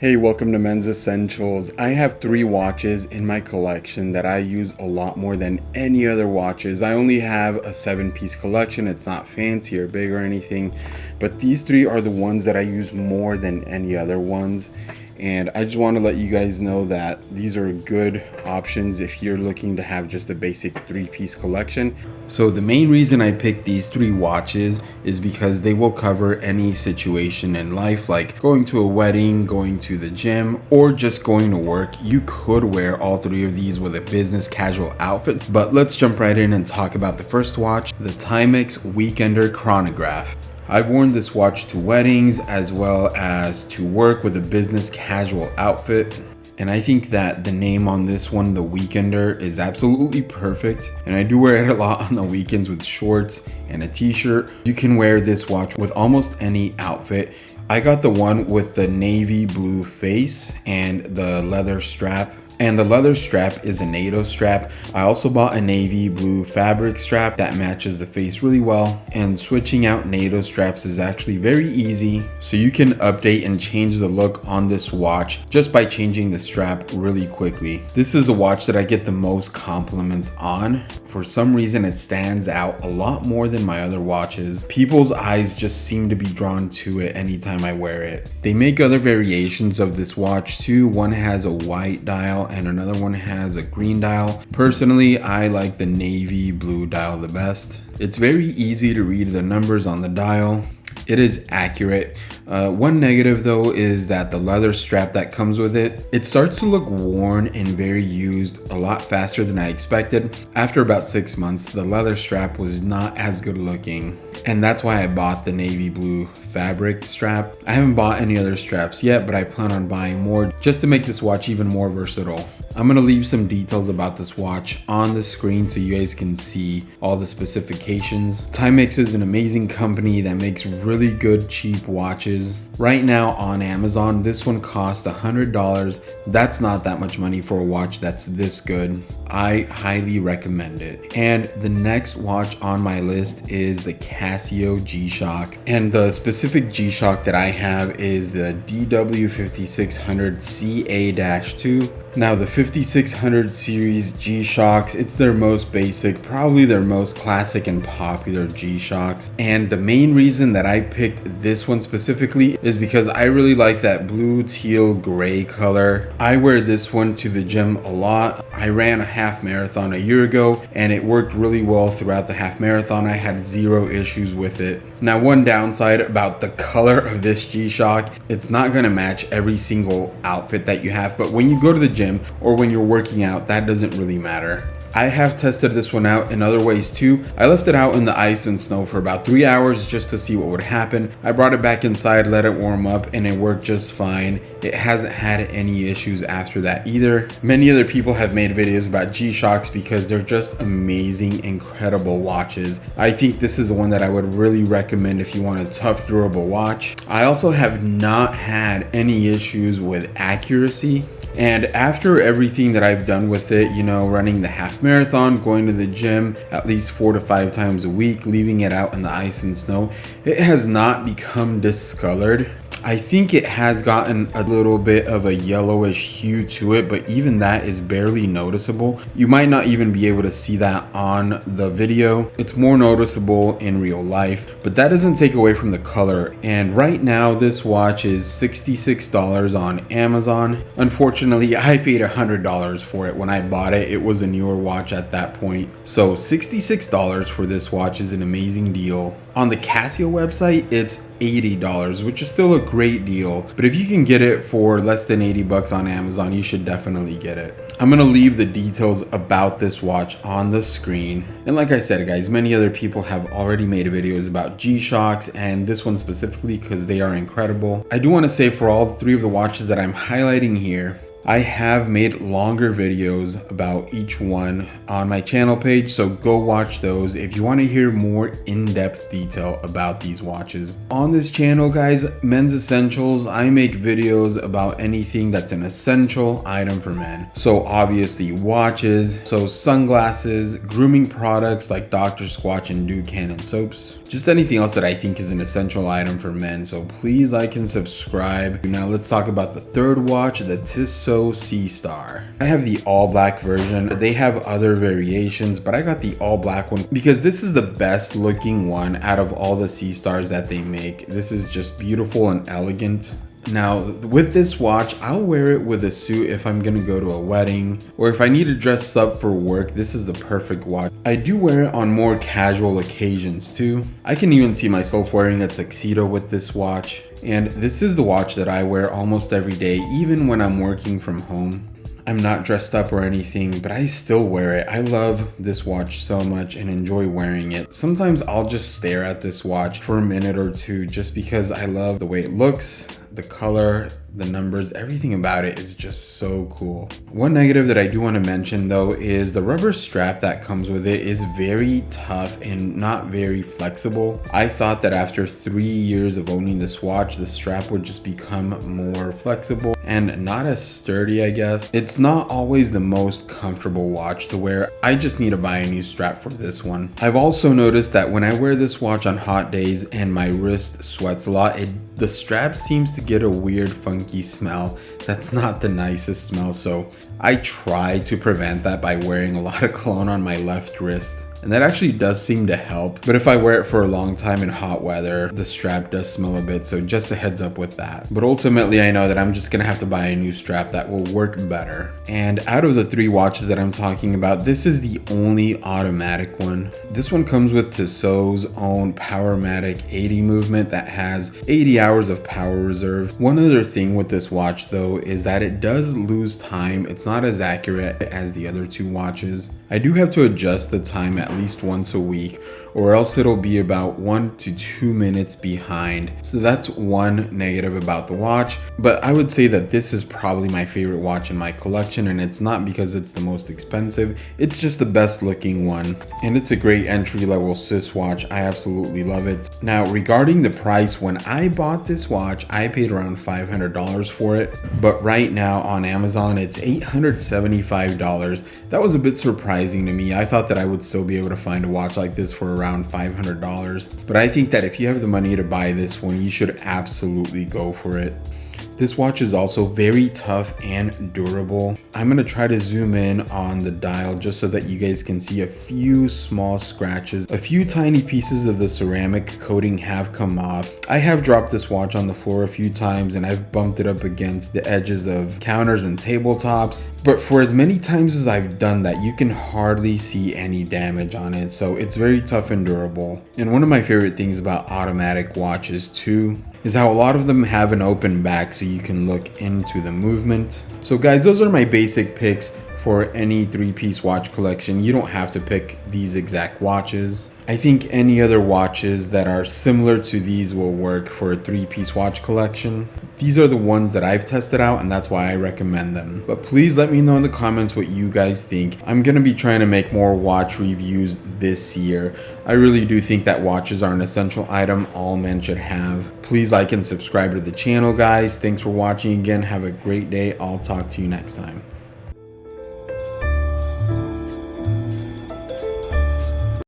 Hey, welcome to Men's Essentials. I have 3 watches in my collection that I use a lot more than any other watches. I only have a 7-piece collection. It's not fancy or big or anything, but these 3 are the ones that I use more than any other ones. And I just want to let you guys know that these are good options if you're looking to have just a basic 3-piece collection. So the main reason I picked these 3 watches is because they will cover any situation in life, like going to a wedding, going to the gym, or just going to work. You could wear all 3 of these with a business casual outfit, but let's jump right in and talk about the first watch, the Timex Weekender Chronograph. I've worn this watch to weddings as well as to work with a business casual outfit. And I think that the name on this one, the Weekender, is absolutely perfect. And I do wear it a lot on the weekends with shorts and a t-shirt. You can wear this watch with almost any outfit. I got the one with the navy blue face and the leather strap. And the leather strap is a NATO strap. I also bought a navy blue fabric strap that matches the face really well. And switching out NATO straps is actually very easy. So you can update and change the look on this watch just by changing the strap really quickly. This is the watch that I get the most compliments on. For some reason, it stands out a lot more than my other watches. People's eyes just seem to be drawn to it anytime I wear it. They make other variations of this watch too. One has a white dial and another one has a green dial. Personally, I like the navy blue dial the best. It's very easy to read the numbers on the dial. It is accurate. One negative though is that the leather strap that comes with it, it starts to look worn and very used a lot faster than I expected. After about 6 months, the leather strap was not as good looking. And that's why I bought the navy blue fabric strap. I haven't bought any other straps yet, but I plan on buying more just to make this watch even more versatile. I'm gonna leave some details about this watch on the screen so you guys can see all the specifications. Timex is an amazing company that makes really good cheap watches. Right now on Amazon, this one costs $100. That's not that much money for a watch that's this good. I highly recommend it. And the next watch on my list is the Casio G-Shock. And the specific G-Shock that I have is the DW5600 CA-2. Now the 5600 series G-Shocks, it's their most basic, probably their most classic and popular G-Shocks. And the main reason that I picked this one specifically is because I really like that blue teal gray color. I wear this one to the gym a lot. I ran a half marathon a year ago and it worked really well throughout the half marathon. I had 0 issues with it. Now, one downside about the color of this G-Shock, it's not gonna match every single outfit that you have, but when you go to the gym or when you're working out, that doesn't really matter. I have tested this one out in other ways too. I left it out in the ice and snow for about 3 hours just to see what would happen. I brought it back inside, let it warm up, and it worked just fine. It hasn't had any issues after that either. Many other people have made videos about G-Shocks because they're just amazing, incredible watches. I think this is the one that I would really recommend if you want a tough, durable watch. I also have not had any issues with accuracy. And after everything that I've done with it, you know, running the half marathon, going to the gym at least 4 to 5 times a week, leaving it out in the ice and snow, it has not become discolored. I think it has gotten a little bit of a yellowish hue to it, but even that is barely noticeable. You might not even be able to see that on the video. It's more noticeable in real life, but that doesn't take away from the color. And right now this watch is $66 on Amazon. Unfortunately, I paid $100 for it when I bought it. It was a newer watch at that point. So $66 for this watch is an amazing deal. On the Casio website, it's $80, which is still a great deal. But if you can get it for less than 80 bucks on Amazon, you should definitely get it. I'm gonna leave the details about this watch on the screen. And like I said, guys, many other people have already made videos about G-Shocks and this one specifically because they are incredible. I do want to say for all 3 of the watches that I'm highlighting here, I have made longer videos about each one on my channel page, so go watch those if you want to hear more in-depth detail about these watches. On this channel, guys, Men's Essentials, I make videos about anything that's an essential item for men. So obviously watches, so sunglasses, grooming products like Dr. Squatch and Duke Cannon soaps, just anything else that I think is an essential item for men. So please like and subscribe. Now let's talk about the third watch, the Tissot Seastar. I have the all black version. They have other variations, but I got the all black one because this is the best looking one out of all the Seastars that they make. This is just beautiful and elegant. Now with this watch, I'll wear it with a suit if I'm gonna go to a wedding, or if I need to dress up for work, this is the perfect watch. I do wear it on more casual occasions too. I can even see myself wearing a tuxedo with this watch. And this is the watch that I wear almost every day, even when I'm working from home. I'm not dressed up or anything, but I still wear it. I love this watch so much and enjoy wearing it. Sometimes I'll just stare at this watch for a minute or two just because I love the way it looks, the color, the numbers, everything about it is just so cool. One negative that I do want to mention though is the rubber strap that comes with it is very tough and not very flexible. I thought that after 3 years of owning this watch, the strap would just become more flexible and not as sturdy, I guess. It's not always the most comfortable watch to wear. I just need to buy a new strap for this one. I've also noticed that when I wear this watch on hot days and my wrist sweats a lot, the strap seems to get a weird funky smell. That's not the nicest smell, so I try to prevent that by wearing a lot of cologne on my left wrist. And that actually does seem to help. But if I wear it for a long time in hot weather, the strap does smell a bit, so just a heads up with that. But ultimately, I know that I'm just gonna have to buy a new strap that will work better. And out of the 3 watches that I'm talking about, this is the only automatic one. This one comes with Tissot's own Powermatic 80 movement that has 80 hours of power reserve. One other thing with this watch though is that it does lose time. It's not as accurate as the other 2 watches. I do have to adjust the time at least once a week, or else it'll be about 1 to 2 minutes behind. So that's one negative about the watch, but I would say that this is probably my favorite watch in my collection, and it's not because it's the most expensive, it's just the best looking one. And it's a great entry level Swiss watch. I absolutely love it. Now regarding the price, when I bought this watch, I paid around $500 for it, but right now on Amazon, it's $875. That was a bit surprising to me. I thought that I would still be able to find a watch like this for around $500, but I think that if you have the money to buy this one, you should absolutely go for it. This watch is also very tough and durable. I'm gonna try to zoom in on the dial just so that you guys can see a few small scratches. A few tiny pieces of the ceramic coating have come off. I have dropped this watch on the floor a few times and I've bumped it up against the edges of counters and tabletops. But for as many times as I've done that, you can hardly see any damage on it. So it's very tough and durable. And one of my favorite things about automatic watches too is how a lot of them have an open back so you can look into the movement. So guys, those are my basic picks for any 3-piece watch collection. You don't have to pick these exact watches. I think any other watches that are similar to these will work for a 3-piece watch collection. These are the ones that I've tested out and that's why I recommend them. But please let me know in the comments what you guys think. I'm gonna be trying to make more watch reviews this year. I really do think that watches are an essential item all men should have. Please like and subscribe to the channel, guys. Thanks for watching again. Have a great day. I'll talk to you next time.